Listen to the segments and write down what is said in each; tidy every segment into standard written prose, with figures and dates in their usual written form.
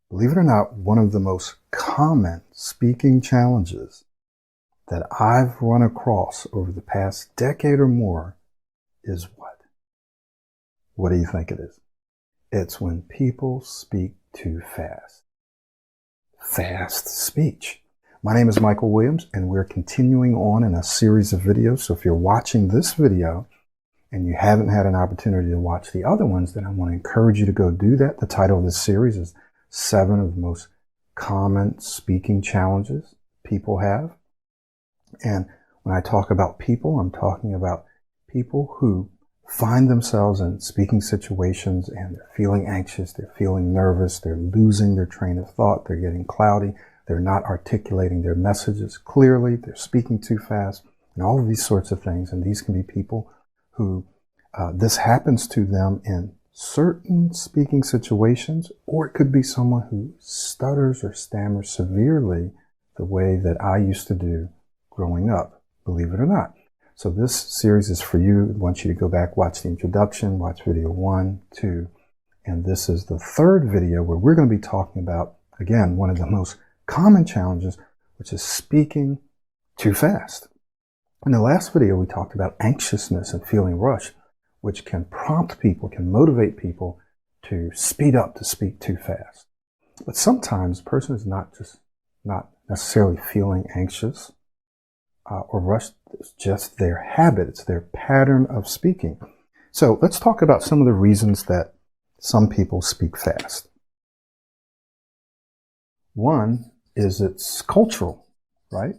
Believe it or not, one of the most common speaking challenges that I've run across over the past decade or more is what? What do you think it is? It's when people speak too fast. Fast speech. My name is Michael Williams, and we're continuing on in a series of videos. So if you're watching this video and you haven't had an opportunity to watch the other ones, then I want to encourage you to go do that. The title of this series is 7 of the most common speaking challenges people have. And when I talk about people, I'm talking about people who find themselves in speaking situations and they're feeling anxious, they're feeling nervous, they're losing their train of thought, they're getting cloudy, they're not articulating their messages clearly, they're speaking too fast, and all of these sorts of things. And these can be people who this happens to them in certain speaking situations, or it could be someone who stutters or stammers severely the way that I used to do growing up, believe it or not. So this series is for you. I want you to go back, watch the introduction, watch video 1, 2, and this is the 3rd video where we're going to be talking about, again, one of the most common challenges, which is speaking too fast. In the last video, we talked about anxiousness and feeling rushed, which can prompt people, can motivate people to speed up, to speak too fast. But sometimes a person is not necessarily feeling anxious or rushed. It's just their habit. It's their pattern of speaking. So let's talk about some of the reasons that some people speak fast. One is it's cultural, right?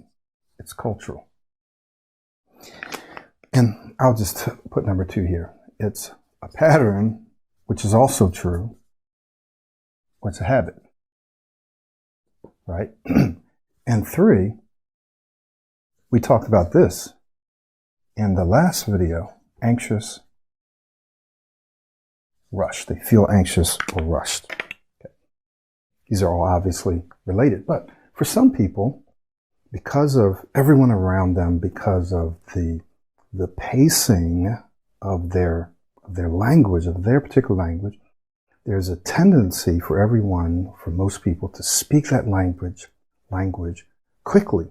It's cultural. And I'll just put number 2 here. It's a pattern, which is also true. What's a habit, right? And 3, we talked about this in the last video, anxious, rushed. They feel anxious or rushed. Okay. These are all obviously related, but for some people, because of everyone around them, because of the pacing of their language, of their particular language, there's a tendency for everyone, for most people, to speak that language quickly.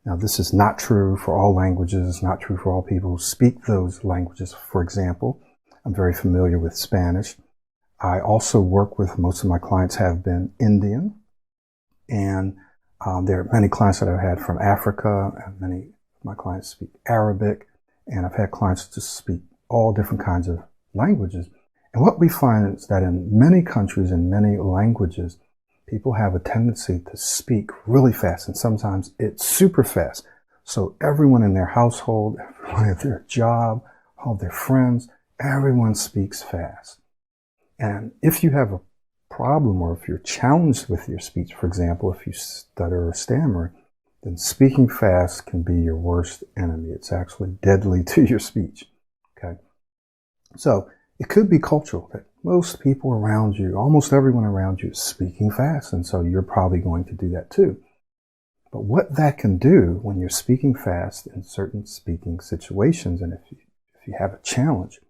Now, this is not true for all languages. It's not true for all people who speak those languages. For example, I'm very familiar with Spanish. I also work with, most of my clients have been Indian, and there are many clients that I've had from Africa, and many of my clients speak Arabic, and I've had clients just speak all different kinds of languages. And what we find is that in many countries, in many languages, people have a tendency to speak really fast, and sometimes it's super fast. So everyone in their household, everyone at their job, all their friends, everyone speaks fast. And if you have a problem, or if you're challenged with your speech, for example, if you stutter or stammer, then speaking fast can be your worst enemy. It's actually deadly to your speech. Okay? So it could be cultural, that most people around you, almost everyone around you, is speaking fast, and so you're probably going to do that too. But what that can do when you're speaking fast in certain speaking situations, and if you have a challenge,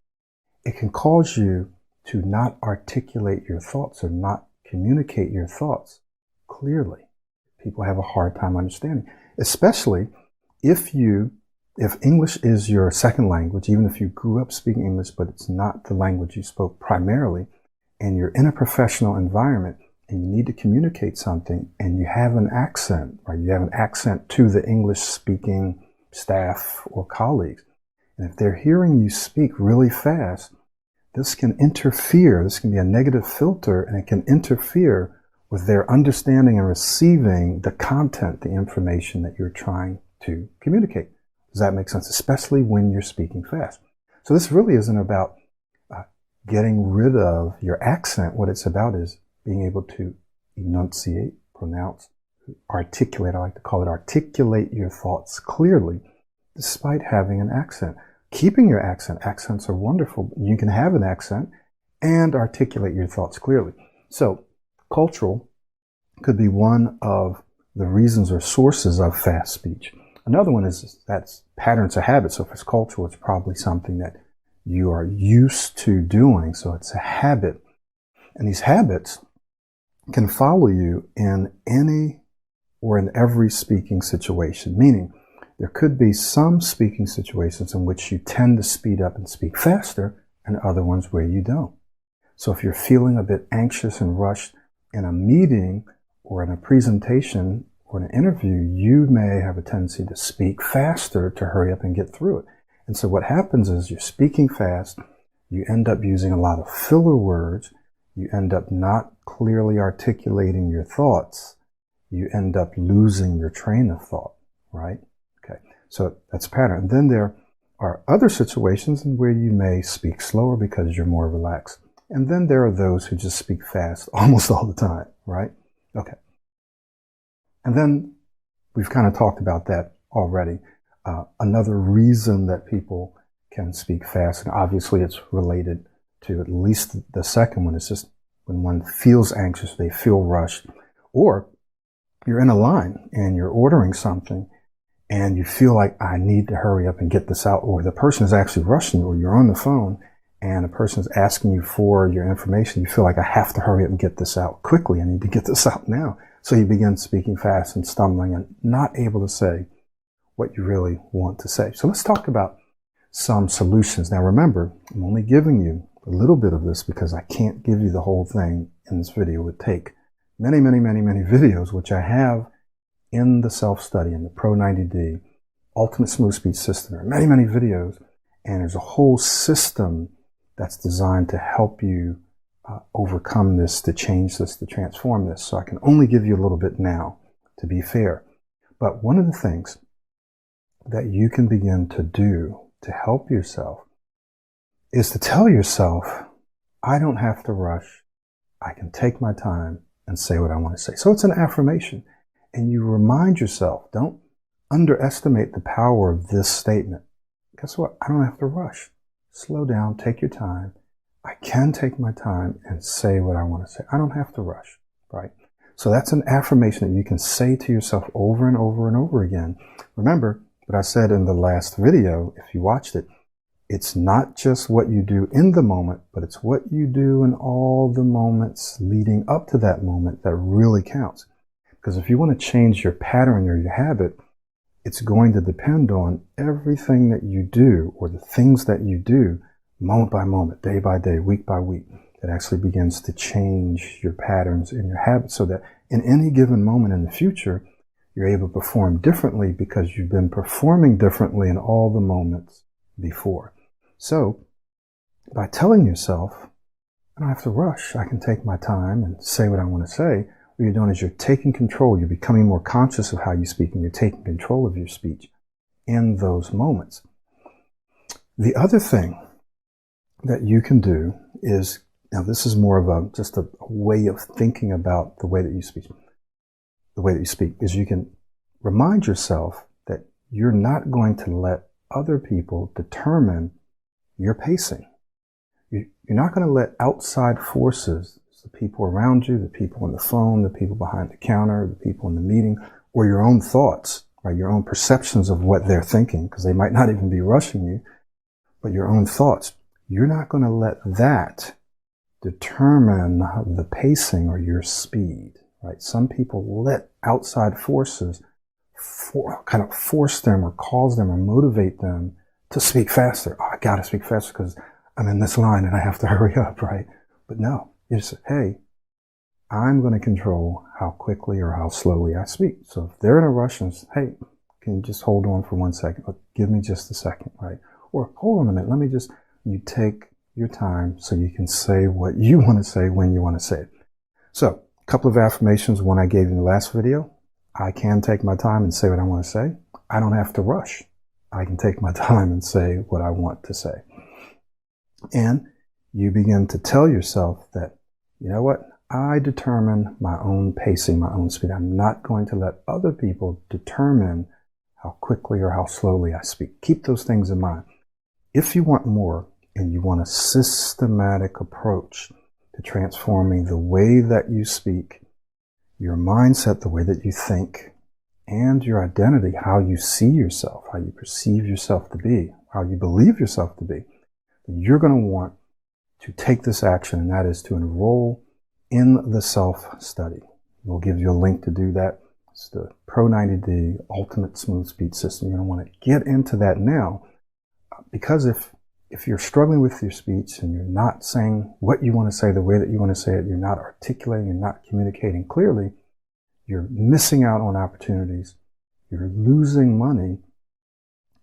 it can cause you to not articulate your thoughts or not communicate your thoughts clearly. People have a hard time understanding, especially if English is your second language, even if you grew up speaking English, but it's not the language you spoke primarily, and you're in a professional environment and you need to communicate something and you have an accent, right? You have an accent to the English speaking staff or colleagues. And if they're hearing you speak really fast, this can interfere. This can be a negative filter, and it can interfere with their understanding and receiving the content, the information that you're trying to communicate. Does that make sense? Especially when you're speaking fast. So this really isn't about getting rid of your accent. What it's about is being able to enunciate, pronounce, articulate. I like to call it articulate your thoughts clearly, despite having an accent. Keeping your accent. Accents are wonderful. You can have an accent and articulate your thoughts clearly. So cultural could be one of the reasons or sources of fast speech. Another one is that's patterns or habits. So if it's cultural, it's probably something that you are used to doing. So it's a habit. And these habits can follow you in any or in every speaking situation, meaning there could be some speaking situations in which you tend to speed up and speak faster and other ones where you don't. So if you're feeling a bit anxious and rushed in a meeting or in a presentation or an interview, you may have a tendency to speak faster to hurry up and get through it. And so what happens is you're speaking fast, you end up using a lot of filler words, you end up not clearly articulating your thoughts, you end up losing your train of thought, right? Okay, so that's a pattern. And then there are other situations in where you may speak slower because you're more relaxed. And then there are those who just speak fast almost all the time, right? Okay. And then we've kind of talked about that already. Another reason that people can speak fast, and obviously it's related to at least the second one, is just when one feels anxious, they feel rushed, or you're in a line and you're ordering something and you feel like I need to hurry up and get this out, or the person is actually rushing you, or you're on the phone and a person is asking you for your information. You feel like I have to hurry up and get this out quickly. I need to get this out now. So you begin speaking fast and stumbling and not able to say what you really want to say. So let's talk about some solutions. Now remember, I'm only giving you a little bit of this because I can't give you the whole thing in this video. It would take many videos, which I have in the self-study, in the Pro 90D Ultimate Smooth Speech System. There are many videos, and there's a whole system that's designed to help you overcome this, to change this, to transform this. So I can only give you a little bit now, to be fair. But one of the things that you can begin to do to help yourself is to tell yourself, I don't have to rush. I can take my time and say what I want to say. So it's an affirmation. And you remind yourself, don't underestimate the power of this statement. Guess what? I don't have to rush. Slow down, take your time. I can take my time and say what I want to say. I don't have to rush, right? So that's an affirmation that you can say to yourself over and over and over again. Remember what I said in the last video, if you watched it, it's not just what you do in the moment, but it's what you do in all the moments leading up to that moment that really counts. Because if you want to change your pattern or your habit, it's going to depend on everything that you do, or the things that you do moment by moment, day by day, week by week, that actually begins to change your patterns and your habits, so that in any given moment in the future, you're able to perform differently because you've been performing differently in all the moments before. So by telling yourself, I don't have to rush, I can take my time and say what I want to say, what you're doing is you're taking control. You're becoming more conscious of how you speak, and you're taking control of your speech in those moments. The other thing that you can do is, now this is more of just a way of thinking about the way that you speak. The way that you speak is you can remind yourself that you're not going to let other people determine your pacing. You're not going to let outside forces, the people around you, the people on the phone, the people behind the counter, the people in the meeting, or your own thoughts, right? Your own perceptions of what they're thinking, because they might not even be rushing you, but your own thoughts. You're not going to let that determine the pacing or your speed, right? Some people let outside forces kind of force them or cause them or motivate them to speak faster. Oh, I got to speak faster because I'm in this line and I have to hurry up, right? But no. You just say, hey, I'm going to control how quickly or how slowly I speak. So if they're in a rush and say, hey, can you just hold on for 1 second? Or give me just a second, right? Or hold on a minute. You take your time so you can say what you want to say when you want to say it. So a couple of affirmations. One I gave in the last video. I can take my time and say what I want to say. I don't have to rush. I can take my time and say what I want to say. And you begin to tell yourself that, you know what? I determine my own pacing, my own speed. I'm not going to let other people determine how quickly or how slowly I speak. Keep those things in mind. If you want more and you want a systematic approach to transforming the way that you speak, your mindset, the way that you think, and your identity, how you see yourself, how you perceive yourself to be, how you believe yourself to be, you're going to want to take this action, and that is to enroll in the self-study. We'll give you a link to do that. It's the Pro 90D Ultimate Smooth Speech System. You're going to want to get into that now, because if you're struggling with your speech and you're not saying what you want to say the way that you want to say it, you're not articulating, you're not communicating clearly, you're missing out on opportunities, you're losing money,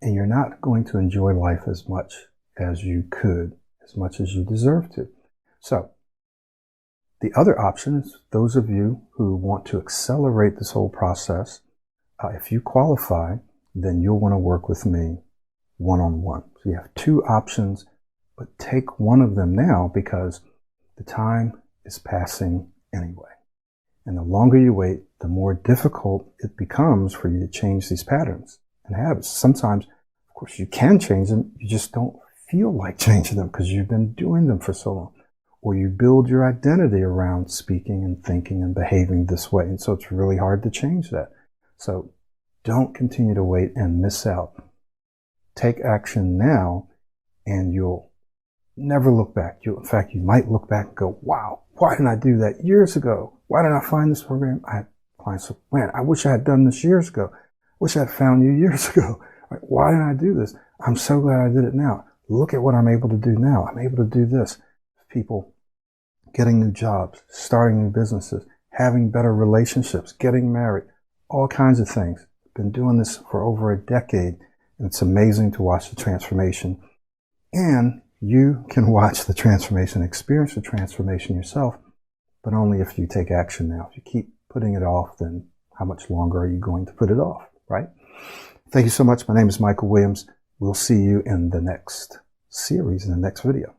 and you're not going to enjoy life as much as you could, as much as you deserve to. So, the other option is those of you who want to accelerate this whole process. If you qualify, then you'll want to work with me one-on-one. So you have two options, but take one of them now because the time is passing anyway. And the longer you wait, the more difficult it becomes for you to change these patterns and habits. Sometimes, of course, you can change them. You just don't feel like changing them because you've been doing them for so long. Or you build your identity around speaking and thinking and behaving this way. And so it's really hard to change that. So don't continue to wait and miss out. Take action now and you'll never look back. In fact, you might look back and go, wow, why didn't I do that years ago? Why didn't I find this program? I had clients say, man, I wish I had done this years ago. I wish I had found you years ago. Why didn't I do this? I'm so glad I did it now. Look at what I'm able to do now. I'm able to do this. People getting new jobs, starting new businesses, having better relationships, getting married, all kinds of things. I've been doing this for over a decade, and it's amazing to watch the transformation. And you can watch the transformation, experience the transformation yourself, but only if you take action now. If you keep putting it off, then how much longer are you going to put it off, right? Thank you so much. My name is Michael Williams. We'll see you in the next series, in the next video.